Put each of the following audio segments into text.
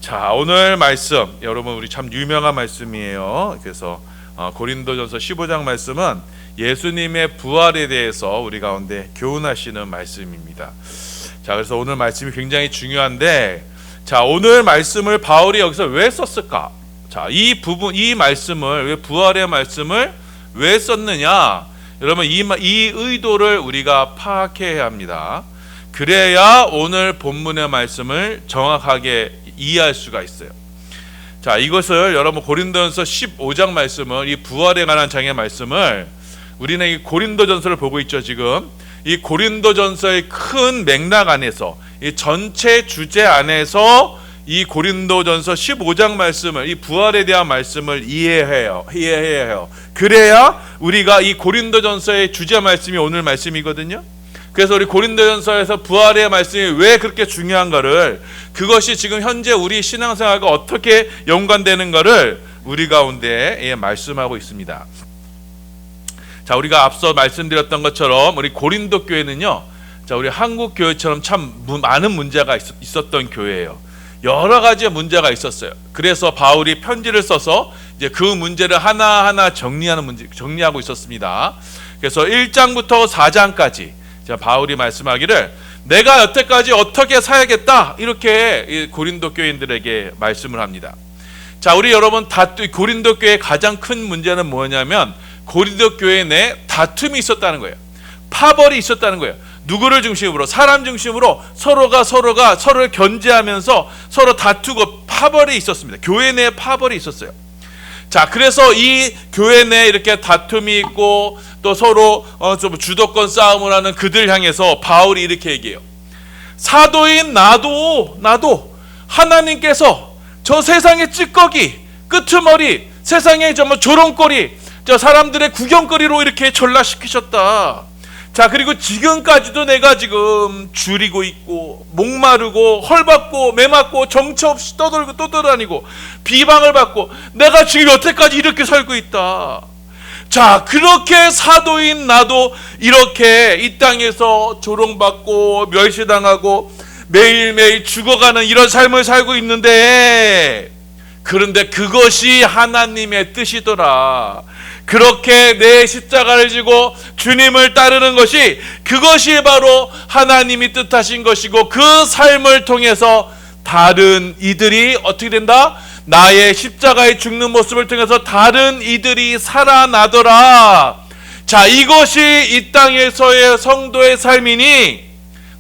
자, 오늘 말씀 여러분 우리 참 유명한 말씀이에요. 그래서 고린도전서 15장 말씀은 예수님의 부활에 대해서 우리 가운데 교훈하시는 말씀입니다. 자, 그래서 오늘 말씀이 굉장히 중요한데, 자, 오늘 말씀을 바울이 여기서 왜 썼을까? 자, 이 말씀을, 왜 부활의 말씀을 왜 썼느냐? 여러분 이 의도를 우리가 파악해야 합니다. 그래야 오늘 본문의 말씀을 정확하게 이해할 수가 있어요. 자, 이것을 여러분 고린도전서 15장 말씀을, 이 부활에 관한 장의 말씀을 우리는 이 고린도전서를 보고 있죠. 지금 이 고린도전서의 큰 맥락 안에서, 이 전체 주제 안에서 이 고린도전서 15장 말씀을, 이 부활에 대한 말씀을 이해해야 해요. 그래야 우리가 이 고린도전서의 주제 말씀이 오늘 말씀이거든요. 그래서 우리 고린도전서에서 부활의 말씀이 왜 그렇게 중요한가를, 그것이 지금 현재 우리 신앙생활과 어떻게 연관되는가를 우리 가운데 말씀하고 있습니다. 자, 우리가 앞서 말씀드렸던 것처럼 우리 고린도 교회는요, 자, 우리 한국 교회처럼 참 많은 문제가 있었던 교회예요. 여러 가지 문제가 있었어요. 그래서 바울이 편지를 써서 이제 그 문제를 하나하나 정리하고 있었습니다. 그래서 1장부터 4장까지 바울이 말씀하기를, 내가 여태까지 어떻게 살겠다, 이렇게 고린도 교인들에게 말씀을 합니다. 자, 우리 여러분, 고린도 교회의 가장 큰 문제는 뭐냐면 고린도 교회 내 다툼이 있었다는 거예요. 파벌이 있었다는 거예요. 누구를 중심으로? 사람 중심으로 서로가 서로를 견제하면서 서로 다투고 파벌이 있었습니다. 교회 내에 파벌이 있었어요. 자, 그래서 이 교회 내에 이렇게 다툼이 있고 또 서로 좀 주도권 싸움을 하는 그들 향해서 바울이 이렇게 얘기해요. 사도인 나도 하나님께서 저 세상의 찌꺼기, 끄트머리, 세상의 조롱거리, 저 사람들의 구경거리로 이렇게 전락시키셨다. 자, 그리고 지금까지도 내가 지금 줄이고 있고 목마르고 헐받고 매맞고 정처 없이 떠돌아다니고 비방을 받고 내가 지금 여태까지 이렇게 살고 있다. 자, 그렇게 사도인 나도 이렇게 이 땅에서 조롱받고 멸시당하고 매일매일 죽어가는 이런 삶을 살고 있는데, 그런데 그것이 하나님의 뜻이더라. 그렇게 내 십자가를 지고 주님을 따르는 것이, 그것이 바로 하나님이 뜻하신 것이고, 그 삶을 통해서 다른 이들이 어떻게 된다? 나의 십자가에 죽는 모습을 통해서 다른 이들이 살아나더라. 자, 이것이 이 땅에서의 성도의 삶이니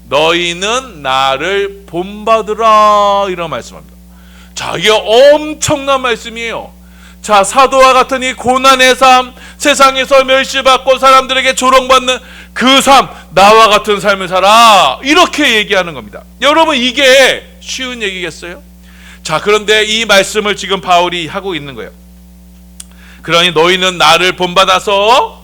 너희는 나를 본받으라, 이런 말씀합니다. 자, 이게 엄청난 말씀이에요. 자, 사도와 같은 이 고난의 삶, 세상에서 멸시받고 사람들에게 조롱받는 그 삶, 나와 같은 삶을 살아, 이렇게 얘기하는 겁니다. 여러분, 이게 쉬운 얘기겠어요? 자, 그런데 이 말씀을 지금 바울이 하고 있는 거예요. 그러니 너희는 나를 본받아서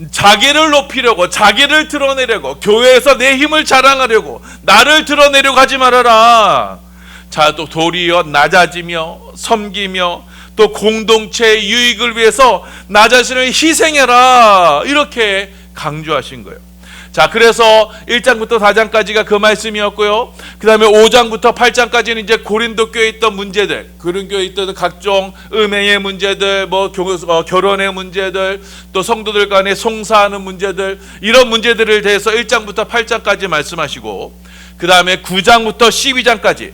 자기를 높이려고, 자기를 드러내려고, 교회에서 내 힘을 자랑하려고, 나를 드러내려고 하지 말아라. 자, 또 도리어 낮아지며 섬기며 또 공동체의 유익을 위해서 나 자신을 희생해라, 이렇게 강조하신 거예요. 자, 그래서 1장부터 4장까지가 그 말씀이었고요. 그 다음에 5장부터 8장까지는 이제 고린도 교회에 있던 문제들, 고린도 교회에 있던 각종 음행의 문제들, 결혼의 문제들, 또 성도들 간에 송사하는 문제들, 이런 문제들을 대해서 1장부터 8장까지 말씀하시고, 그 다음에 9장부터 12장까지,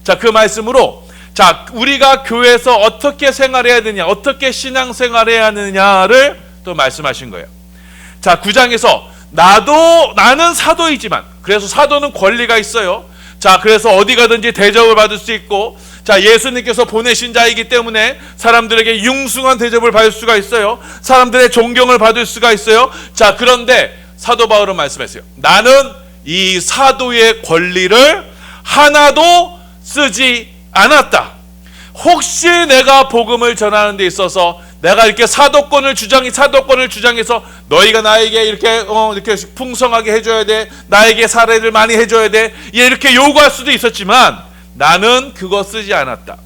자, 그 말씀으로, 자, 우리가 교회에서 어떻게 생활해야 되냐, 어떻게 신앙생활해야 하느냐를 또 말씀하신 거예요. 자, 9장에서 나는 사도이지만, 그래서 사도는 권리가 있어요. 자, 그래서 어디 가든지 대접을 받을 수 있고, 자, 예수님께서 보내신 자이기 때문에 사람들에게 융숭한 대접을 받을 수가 있어요. 사람들의 존경을 받을 수가 있어요. 자, 그런데 사도 바울은 말씀했어요. 나는 이 사도의 권리를 하나도 쓰지 않았다. 혹시 내가 복음을 전하는 데 있어서 내가 이렇게 사도권을 주장해서 너희가 나에게 이렇게 풍성하게 해줘야 돼, 나에게 사례를 많이 해줘야 돼, 이렇게 요구할 수도 있었지만 나는 그거 쓰지 않았다.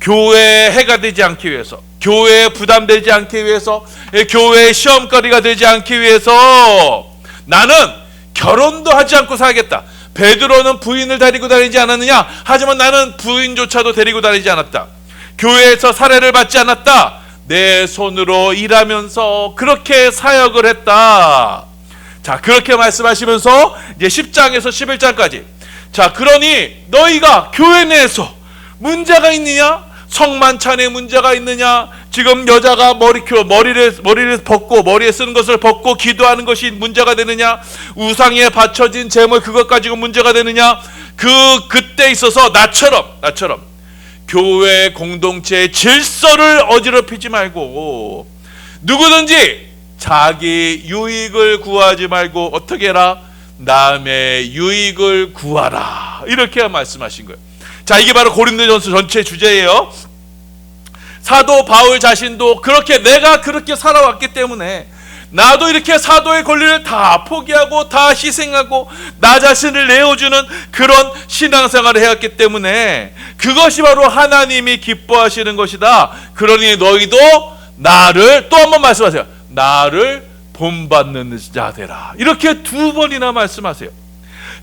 교회에 해가 되지 않기 위해서, 교회에 부담되지 않기 위해서, 교회의 시험거리가 되지 않기 위해서 나는 결혼도 하지 않고 살겠다. 베드로는 부인을 데리고 다니지 않았느냐? 하지만 나는 부인조차도 데리고 다니지 않았다. 교회에서 사례를 받지 않았다. 내 손으로 일하면서 그렇게 사역을 했다. 자, 그렇게 말씀하시면서 이제 10장에서 11장까지, 자, 그러니 너희가 교회 내에서 문제가 있느냐? 성만찬에 문제가 있느냐? 지금 여자가 머리를 벗고, 머리에 쓰는 것을 벗고 기도하는 것이 문제가 되느냐? 우상에 바쳐진 제물 그것 가지고 문제가 되느냐? 그때 있어서 나처럼 교회 공동체의 질서를 어지럽히지 말고 누구든지 자기 유익을 구하지 말고 어떻게 해라? 남의 유익을 구하라. 이렇게 말씀하신 거예요. 자, 이게 바로 고린도전서 전체 주제예요. 사도 바울 자신도 내가 그렇게 살아왔기 때문에 나도 이렇게 사도의 권리를 다 포기하고 다 희생하고 나 자신을 내어주는 그런 신앙생활을 해왔기 때문에 그것이 바로 하나님이 기뻐하시는 것이다. 그러니 너희도 나를, 또 한번 말씀하세요. 나를 본받는 자 되라. 이렇게 2번이나 말씀하세요.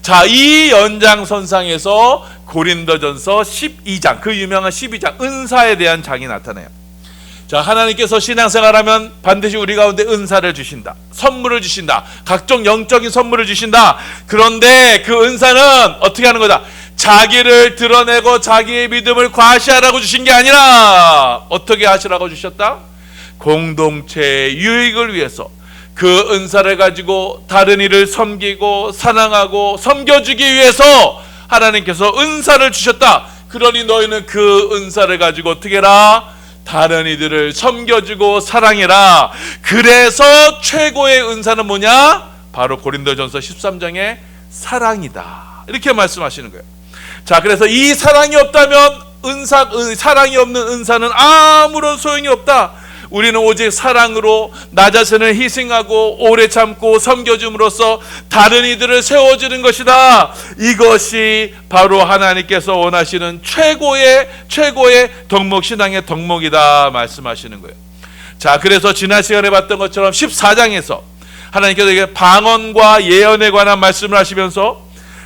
자, 이 연장선상에서 고린도전서 12장, 그 유명한 12장, 은사에 대한 장이 나타나요. 자, 하나님께서 신앙생활하면 반드시 우리 가운데 은사를 주신다. 선물을 주신다. 각종 영적인 선물을 주신다. 그런데 그 은사는 어떻게 하는 거다? 자기를 드러내고 자기의 믿음을 과시하라고 주신 게 아니라 어떻게 하시라고 주셨다? 공동체의 유익을 위해서 그 은사를 가지고 다른 이를 섬기고 사랑하고 섬겨주기 위해서 하나님께서 은사를 주셨다. 그러니 너희는 그 은사를 가지고 어떻게 해라? 다른 이들을 섬겨주고 사랑해라. 그래서 최고의 은사는 뭐냐? 바로 고린도전서 13장의 사랑이다. 이렇게 말씀하시는 거예요. 자, 그래서 이 사랑이 없다면 사랑이 없는 은사는 아무런 소용이 없다. 우리는 오직 사랑으로 나 자신을 희생하고 오래 참고 섬겨줌으로써 다른 이들을 세워주는 것이다. 이것이 바로 하나님께서 원하시는 최고의 덕목신앙의 덕목이다 말씀하시는 거예요. 자, 그래서 지난 시간에 봤던 것처럼 14장에서 하나님께서 이게 방언과 예언에 관한 말씀을 하시면서,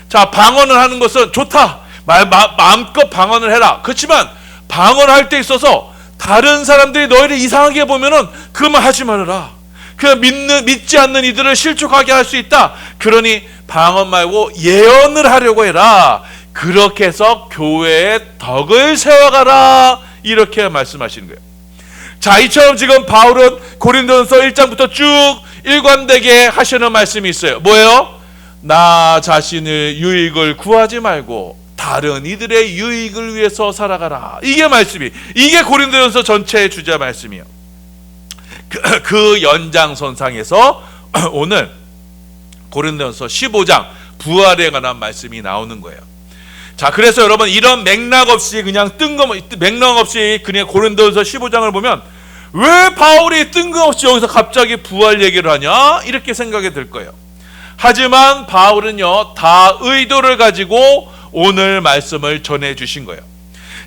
자, 방언을 하는 것은 좋다. 마음껏 방언을 해라. 그렇지만 방언할 때 있어서 다른 사람들이 너희를 이상하게 보면은 그 말 하지 말아라. 그냥 믿지 않는 이들을 실족하게 할 수 있다. 그러니 방언 말고 예언을 하려고 해라. 그렇게 해서 교회의 덕을 세워가라. 이렇게 말씀하시는 거예요. 자, 이처럼 지금 바울은 고린도전서 1장부터 쭉 일관되게 하시는 말씀이 있어요. 뭐예요? 나 자신의 유익을 구하지 말고 다른 이들의 유익을 위해서 살아가라. 이게 말씀이, 이게 고린도전서 전체의 주제 말씀이에요. 그 연장선상에서 오늘 고린도전서 15장 부활에 관한 말씀이 나오는 거예요. 자, 그래서 여러분 이런 맥락 없이 그냥 고린도전서 15장을 보면 왜 바울이 뜬금없이 여기서 갑자기 부활 얘기를 하냐? 이렇게 생각이 들 거예요. 하지만 바울은요, 다 의도를 가지고 오늘 말씀을 전해 주신 거예요.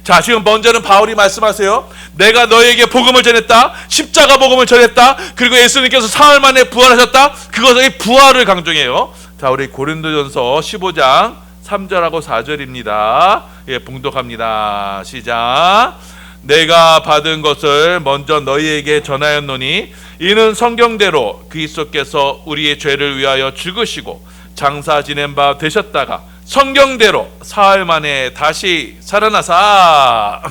자, 지금 먼저는 바울이 말씀하세요. 내가 너에게 복음을 전했다. 십자가 복음을 전했다. 그리고 예수님께서 사흘 만에 부활하셨다. 그것의 부활을 강조해요. 자, 우리 고린도전서 15장 3절하고 4절입니다. 예, 봉독합니다. 시작. 내가 받은 것을 먼저 너희에게 전하였노니 이는 성경대로 그리스도께서 우리의 죄를 위하여 죽으시고 장사 지낸 바 되셨다가 성경대로 사흘 만에 다시 살아나사.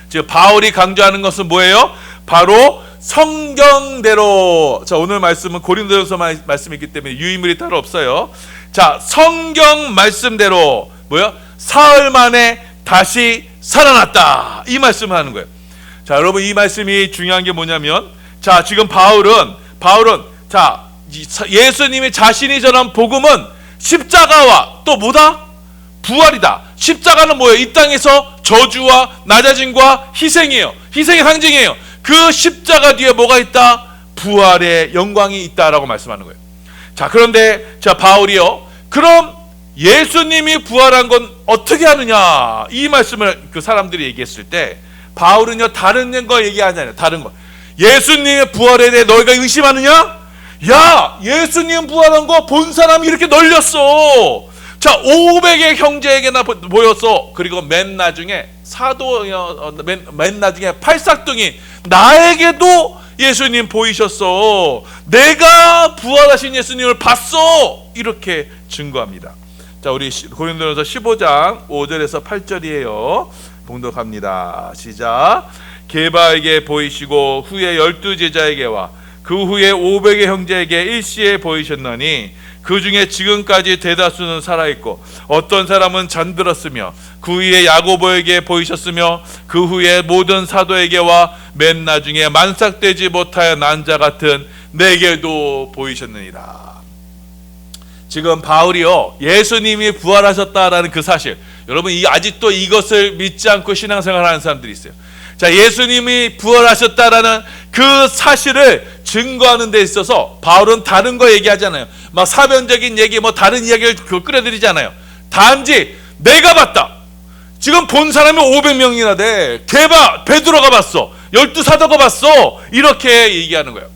지금 바울이 강조하는 것은 뭐예요? 바로 성경대로. 자, 오늘 말씀은 고린도전서 말씀이기 때문에 유의물이 따로 없어요. 자, 성경 말씀대로 뭐요? 사흘 만에 다시 살아났다. 이 말씀을 하는 거예요. 자, 여러분 이 말씀이 중요한 게 뭐냐면, 자, 지금 바울은 자, 예수님이 자신이 전한 복음은 십자가와 또 뭐다? 부활이다. 십자가는 뭐예요? 이 땅에서 저주와 낮아짐과 희생이에요. 희생의 상징이에요. 그 십자가 뒤에 뭐가 있다? 부활의 영광이 있다라고 말씀하는 거예요. 자, 그런데 자, 바울이요, 그럼 예수님이 부활한 건 어떻게 하느냐? 이 말씀을 그 사람들이 얘기했을 때 바울은요, 다른 거 얘기하지 않아요. 다른 거. 예수님의 부활에 대해 너희가 의심하느냐? 야, 예수님 부활한 거 본 사람이 이렇게 널렸어. 자, 500의 형제에게나 보였어. 그리고 맨 나중에 맨 나중에 팔싹둥이 나에게도 예수님 보이셨어. 내가 부활하신 예수님을 봤어. 이렇게 증거합니다. 자, 우리 고린도전서 15장 5절에서 8절이에요. 봉독합니다. 시작. 게바에게 보이시고 후에 12제자에게와 그 후에 500의 형제에게 일시에 보이셨나니 그 중에 지금까지 대다수는 살아있고 어떤 사람은 잠들었으며 그 후에 야고보에게 보이셨으며 그 후에 모든 사도에게와 맨 나중에 만삭되지 못하여 난 자 같은 내게도 보이셨느니라. 지금 바울이요, 예수님이 부활하셨다라는 그 사실, 여러분 아직도 이것을 믿지 않고 신앙생활하는 사람들이 있어요. 자, 예수님이 부활하셨다라는 그 사실을 증거하는 데 있어서 바울은 다른 거 얘기하잖아요. 막 사변적인 얘기, 뭐 다른 이야기를 끌어들이지 않아요. 단지 내가 봤다. 지금 본 사람이 500명이나 돼. 베드로가 봤어. 12사도가 봤어. 이렇게 얘기하는 거예요.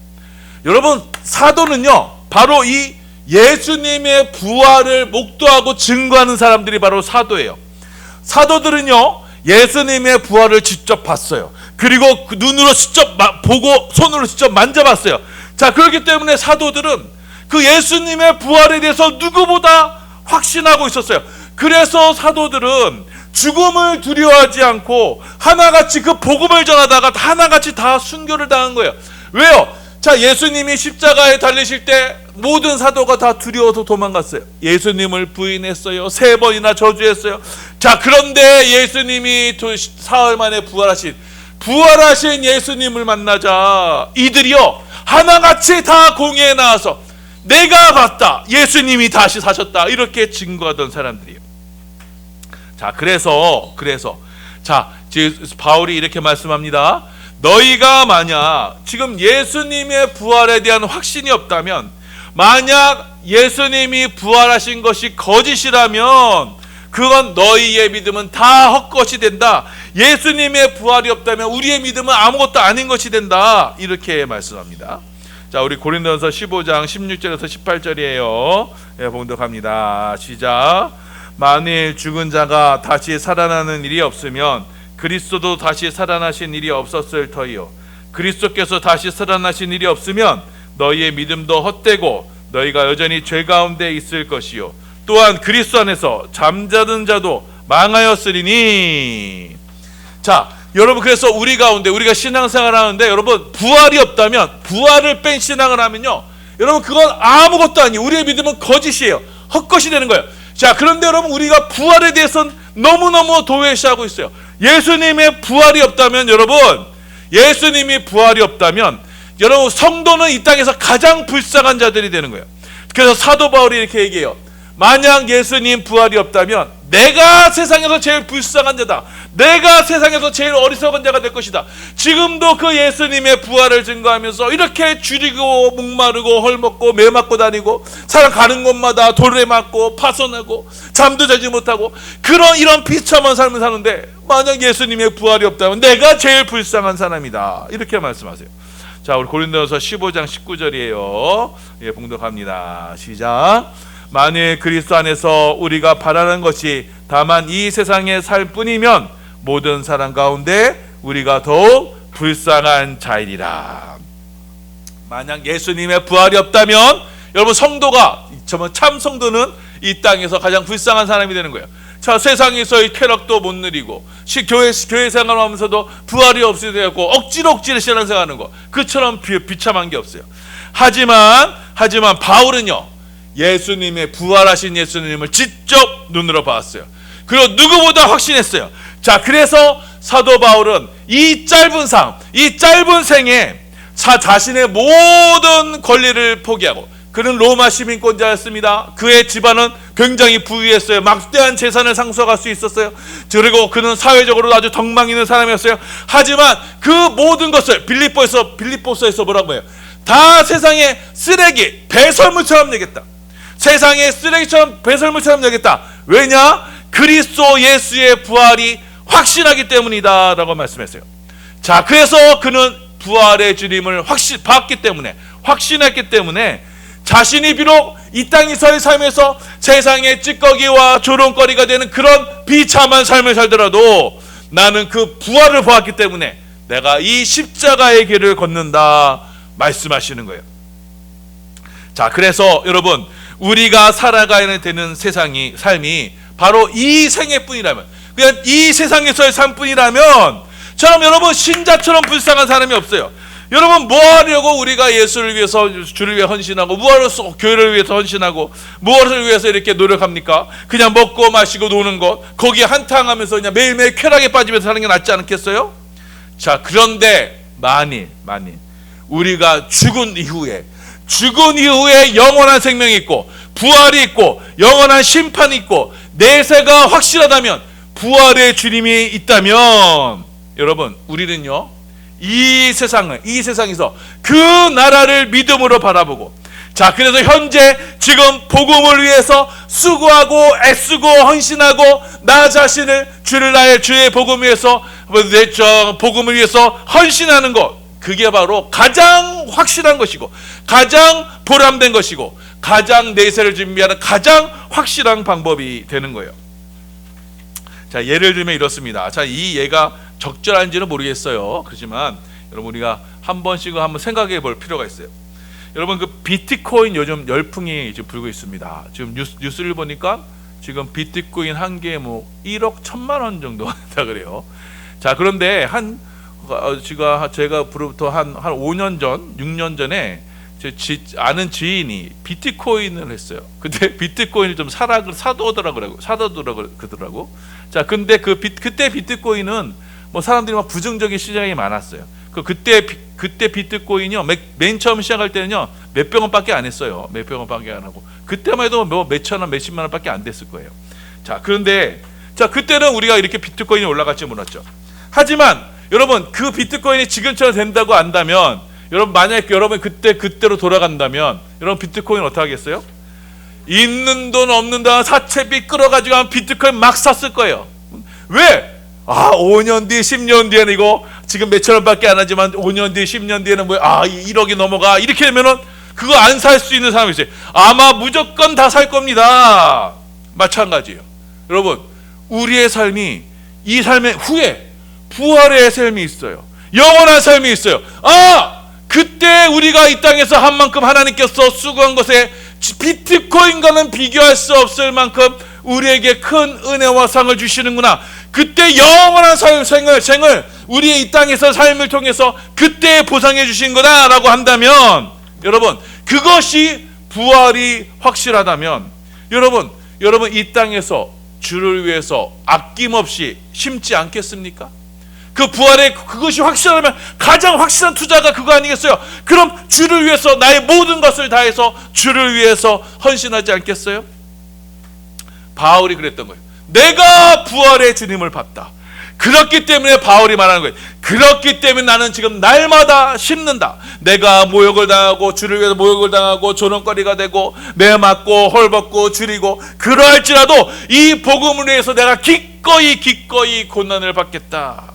여러분, 사도는요, 바로 이 예수님의 부활을 목도하고 증거하는 사람들이 바로 사도예요. 사도들은요, 예수님의 부활을 직접 봤어요. 그리고 그 눈으로 직접 보고 손으로 직접 만져봤어요. 자, 그렇기 때문에 사도들은 그 예수님의 부활에 대해서 누구보다 확신하고 있었어요. 그래서 사도들은 죽음을 두려워하지 않고 하나같이 그 복음을 전하다가 하나같이 다 순교를 당한 거예요. 왜요? 자, 예수님이 십자가에 달리실 때 모든 사도가 다 두려워서 도망갔어요. 예수님을 부인했어요. 3번이나 저주했어요. 자, 그런데 예수님이 사흘 만에 부활하신 예수님을 만나자 이들이요, 하나같이 다 공회에 나와서 내가 봤다, 예수님이 다시 사셨다, 이렇게 증거하던 사람들이에요. 자, 그래서 자, 바울이 이렇게 말씀합니다. 너희가 만약 지금 예수님의 부활에 대한 확신이 없다면, 만약 예수님이 부활하신 것이 거짓이라면 그건 너희의 믿음은 다 헛것이 된다. 예수님의 부활이 없다면 우리의 믿음은 아무것도 아닌 것이 된다. 이렇게 말씀합니다. 자, 우리 고린도전서 15장 16절에서 18절이에요. 예, 봉독합니다. 시작. 만일 죽은 자가 다시 살아나는 일이 없으면 그리스도도 다시 살아나신 일이 없었을 터이요, 그리스도께서 다시 살아나신 일이 없으면 너희의 믿음도 헛되고 너희가 여전히 죄 가운데 있을 것이요, 또한 그리스도 안에서 잠자는 자도 망하였으리니. 자, 여러분, 그래서 우리 가운데 우리가 신앙생활 하는데 여러분, 부활이 없다면, 부활을 뺀 신앙을 하면요, 여러분 그건 아무것도 아니에요. 우리의 믿음은 거짓이에요. 헛것이 되는 거예요. 자, 그런데 여러분, 우리가 부활에 대해서는 너무너무 도외시하고 있어요. 예수님의 부활이 없다면, 여러분, 예수님이 부활이 없다면 여러분, 성도는 이 땅에서 가장 불쌍한 자들이 되는 거예요. 그래서 사도 바울이 이렇게 얘기해요. 만약 예수님 부활이 없다면 내가 세상에서 제일 불쌍한 자다. 내가 세상에서 제일 어리석은 자가 될 것이다. 지금도 그 예수님의 부활을 증거하면서 이렇게 줄이고 목마르고 헐먹고 매 맞고 다니고 사람 가는 곳마다 돌에 맞고 파손하고 잠도 자지 못하고 이런 비참한 삶을 사는데, 만약 예수님의 부활이 없다면 내가 제일 불쌍한 사람이다. 이렇게 말씀하세요. 자, 우리 고린도전서 15장 19절이에요. 예, 봉독합니다. 시작. 만일 그리스도 안에서 우리가 바라는 것이 다만 이 세상에 살 뿐이면 모든 사람 가운데 우리가 더욱 불쌍한 자이리라. 만약 예수님의 부활이 없다면 여러분, 참 성도는 이 땅에서 가장 불쌍한 사람이 되는 거예요. 자, 세상에서의 쾌락도 못 누리고 교회 생활하면서도 부활이 없이 되었고 억지로 신앙생활하는 거, 그처럼 비참한 게 없어요. 하지만 바울은요, 예수님의 부활하신 예수님을 직접 눈으로 봤어요. 그리고 누구보다 확신했어요. 자, 그래서 사도 바울은 이 짧은 생에 자신의 모든 권리를 포기하고, 그는 로마 시민권자였습니다. 그의 집안은 굉장히 부유했어요. 막대한 재산을 상속할 수 있었어요. 그리고 그는 사회적으로 아주 덕망 있는 사람이었어요. 하지만 그 모든 것을 빌립보서에서 뭐라고 해요? 다 세상의 쓰레기, 배설물처럼 여겼다. 세상의 쓰레기처럼 배설물처럼 여겼다. 왜냐? 그리스도 예수의 부활이 확신하기 때문이다 라고 말씀했어요. 자, 그래서 그는 부활의 주님을 확신했기 때문에 자신이 비록 이 땅에서의 삶에서 세상의 찌꺼기와 조롱거리가 되는 그런 비참한 삶을 살더라도 나는 그 부활을 보았기 때문에 내가 이 십자가의 길을 걷는다 말씀하시는 거예요. 자, 그래서 여러분, 우리가 살아가야 되는 삶이 바로 이 생애뿐이라면, 그냥 이 세상에서의 삶뿐이라면 저는 여러분 신자처럼 불쌍한 사람이 없어요. 여러분, 뭐 하려고 우리가 예수를 위해서, 주를 위해 헌신하고, 무엇으로 교회를 위해서 헌신하고, 무엇을 위해서 이렇게 노력합니까? 그냥 먹고 마시고 노는 것, 거기에 한탕하면서 그냥 매일매일 쾌락에 빠지면서 사는 게 낫지 않겠어요? 자, 그런데 만일 우리가 죽은 이후에 영원한 생명이 있고 부활이 있고 영원한 심판이 있고 내세가 확실하다면, 부활의 주님이 있다면, 여러분, 우리는요 이 세상에서 그 나라를 믿음으로 바라보고, 자, 그래서 현재 지금 복음을 위해서 수고하고 애쓰고 헌신하고 나 자신을 주의 복음 위해서, 복음을 위해서 헌신하는 것, 그게 바로 가장 확실한 것이고 가장 보람된 것이고 가장 내세를 준비하는 가장 확실한 방법이 되는 거예요. 자, 예를 들면 이렇습니다. 자, 이 예가 적절한지는 모르겠어요. 그렇지만 여러분, 우리가 한 번씩은 한번 생각해 볼 필요가 있어요. 여러분, 그 비트코인 요즘 열풍이 지금 불고 있습니다. 지금 뉴스를 보니까 지금 비트코인 한 개에 뭐 1억 1,000만 원 정도 한다 그래요. 자, 그런데 제가 부로부터 한 5년 전, 6년 전에 아는 지인이 비트코인을 했어요. 근데 비트코인을 좀 사더라고. 자, 근데 그때 비트코인은 뭐 사람들이 막 부정적인 시장이 많았어요. 그때 비트코인이요, 맨 처음 시작할 때는요 몇백 원밖에 안 했어요. 몇백 원밖에 안 하고, 그때만 해도 뭐 몇천 원, 몇십만 원밖에 안 됐을 거예요. 자, 그런데 그때는 우리가 이렇게 비트코인이 올라갈지 몰랐죠. 하지만 여러분, 그 비트코인이 지금처럼 된다고 안다면, 여러분, 만약에 여러분 그때로 돌아간다면 여러분 비트코인 어떻게 하겠어요? 있는 돈 없는 돈 사채비 끌어가지고 비트코인 막 샀을 거예요. 왜? 5년 뒤 10년 뒤에는 이거 지금 몇천 원밖에 안 하지만 5년 뒤 10년 뒤에는 1억이 넘어가, 이렇게 되면은 그거 안 살 수 있는 사람이 있어요. 아마 무조건 다 살 겁니다. 마찬가지예요. 여러분, 우리의 삶이, 이 삶의 후에 부활의 삶이 있어요. 영원한 삶이 있어요. 그때 우리가 이 땅에서 한 만큼 하나님께서 수고한 것에 비트코인과는 비교할 수 없을 만큼 우리에게 큰 은혜와 상을 주시는구나. 그때 영원한 생을 우리의 이 땅에서 삶을 통해서 그때 보상해 주신 거다라고 한다면, 여러분, 그것이 부활이 확실하다면, 여러분 이 땅에서 주를 위해서 아낌없이 심지 않겠습니까? 그 부활의 그것이 확실하면 가장 확실한 투자가 그거 아니겠어요? 그럼 주를 위해서 나의 모든 것을 다해서 주를 위해서 헌신하지 않겠어요? 바울이 그랬던 거예요. 내가 부활의 주님을 봤다. 그렇기 때문에 바울이 말하는 거예요. 그렇기 때문에 나는 지금 날마다 심는다. 내가 모욕을 당하고 주를 위해서 모욕을 당하고 조롱거리가 되고 매 맞고 헐벗고 줄이고 그러할지라도 이 복음을 위해서 내가 기꺼이 고난을 받겠다.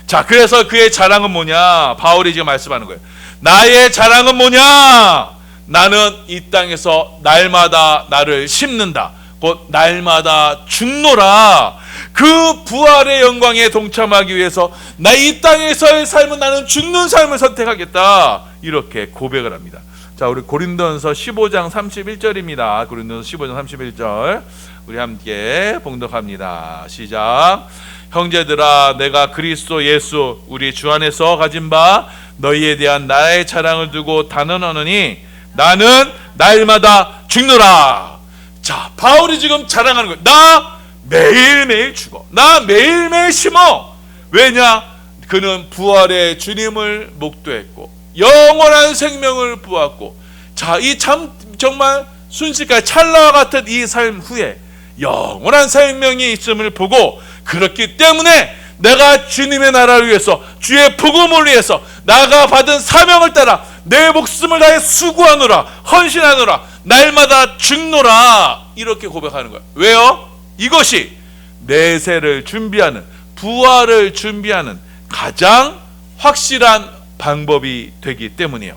자, 그래서 그의 자랑은 뭐냐? 바울이 지금 말씀하는 거예요. 나의 자랑은 뭐냐? 나는 이 땅에서 날마다 나를 심는다. 곧 날마다 죽노라. 그 부활의 영광에 동참하기 위해서 나 이 땅에서의 삶은 나는 죽는 삶을 선택하겠다. 이렇게 고백을 합니다. 자, 우리 고린도전서 15장 31절입니다. 고린도전서 15장 31절 우리 함께 봉독합니다. 시작. 형제들아, 내가 그리스도 예수 우리 주 안에서 가진 바 너희에 대한 나의 자랑을 두고 단언하노니 나는 날마다 죽노라. 자, 바울이 지금 자랑하는 거예요. 나 매일매일 죽어. 나 매일매일 심어. 왜냐? 그는 부활의 주님을 목도했고 영원한 생명을 보았고, 자, 이 참 정말 순식간에 찰나와 같은 이 삶 후에 영원한 생명이 있음을 보고, 그렇기 때문에 내가 주님의 나라를 위해서 주의 복음을 위해서 나가 받은 사명을 따라 내 목숨을 다해 수고하노라, 헌신하노라, 날마다 죽노라. 이렇게 고백하는 거예요. 왜요? 이것이 내세를 준비하는, 부활을 준비하는 가장 확실한 방법이 되기 때문이에요.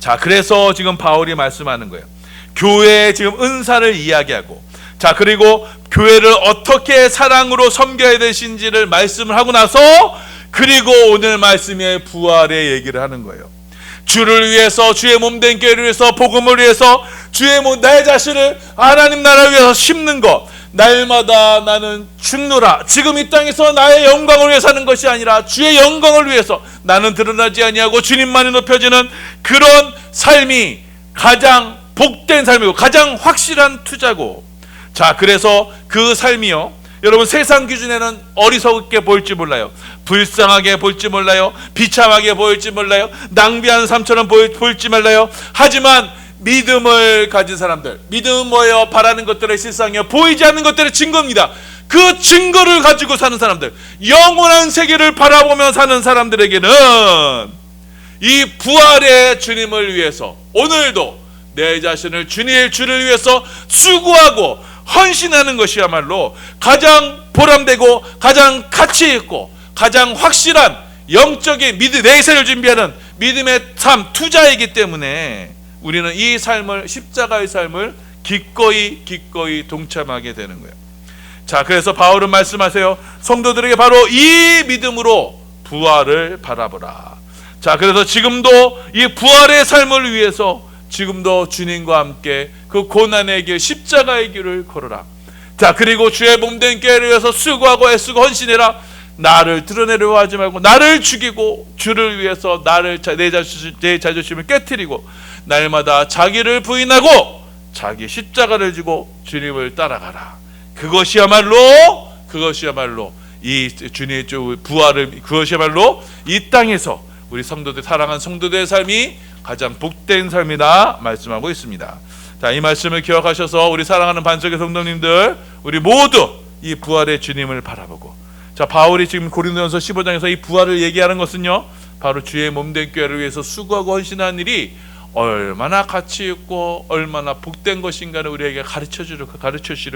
자, 그래서 지금 바울이 말씀하는 거예요. 교회의 지금 은사를 이야기하고, 자, 그리고 교회를 어떻게 사랑으로 섬겨야 되신지를 말씀을 하고 나서, 그리고 오늘 말씀의 부활의 얘기를 하는 거예요. 주를 위해서, 주의 몸된 교회를 위해서, 복음을 위해서, 주의 나의 자신을 하나님 나라를 위해서 심는 것, 날마다 나는 죽노라. 지금 이 땅에서 나의 영광을 위해 사는 것이 아니라 주의 영광을 위해서 나는 드러나지 아니하고 주님만이 높여지는 그런 삶이 가장 복된 삶이고 가장 확실한 투자고, 자, 그래서 그 삶이요, 여러분 세상 기준에는 어리석게 보일지 몰라요. 불쌍하게 보일지 몰라요. 비참하게 보일지 몰라요. 낭비하는 삶처럼 보일지 몰라요. 하지만 믿음을 가진 사람들, 믿음은 뭐예요? 바라는 것들의 실상이요, 보이지 않는 것들의 증거입니다. 그 증거를 가지고 사는 사람들, 영원한 세계를 바라보며 사는 사람들에게는 이 부활의 주님을 위해서 오늘도 내 자신을 주를 위해서 수고하고 헌신하는 것이야말로 가장 보람되고 가장 가치 있고 가장 확실한 영적인 내세를 준비하는 믿음의 삶, 투자이기 때문에 우리는 이 삶을, 십자가의 삶을 기꺼이 동참하게 되는 거예요. 자, 그래서 바울은 말씀하세요. 성도들에게 바로 이 믿음으로 부활을 바라보라. 자, 그래서 지금도 이 부활의 삶을 위해서 지금도 주님과 함께 그 고난의 길, 십자가의 길을 걸어라. 자, 그리고 주의 몸된 교회를 위해서 수고하고 애쓰고 헌신해라. 나를 드러내려 하지 말고 나를 죽이고 주를 위해서 내 자존심을 깨트리고 날마다 자기를 부인하고 자기 십자가를 지고 주님을 따라가라. 그것이야말로 이 주님의 부활을, 그것이야말로 이 땅에서 우리 성도들, 사랑하는 성도들의 삶이 가장 복된 삶이다 말씀하고 있습니다. 자, 이 말씀을 기억하셔서 우리 사랑하는 반석의 성도님들, 우리 모두 이 부활의 주님을 바라보고, 자, 바울이 지금 고린도전서 15장에서 이 부활을 얘기하는 것은요, 바로 주의 몸된 교회를 위해서 수고하고 헌신하는 일이 얼마나 가치 있고 얼마나 복된 것인가를 우리에게 가르쳐 주려고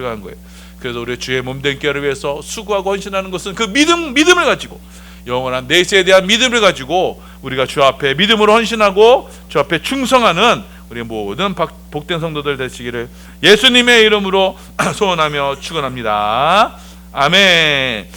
한 거예요. 그래서 우리 주의 몸된 교회를 위해서 수고하고 헌신하는 것은 그 믿음을 가지고, 영원한 내세에 대한 믿음을 가지고 우리가 주 앞에 믿음으로 헌신하고 주 앞에 충성하는 우리 모든 복된 성도들 되시기를 예수님의 이름으로 소원하며 축원합니다. 아멘.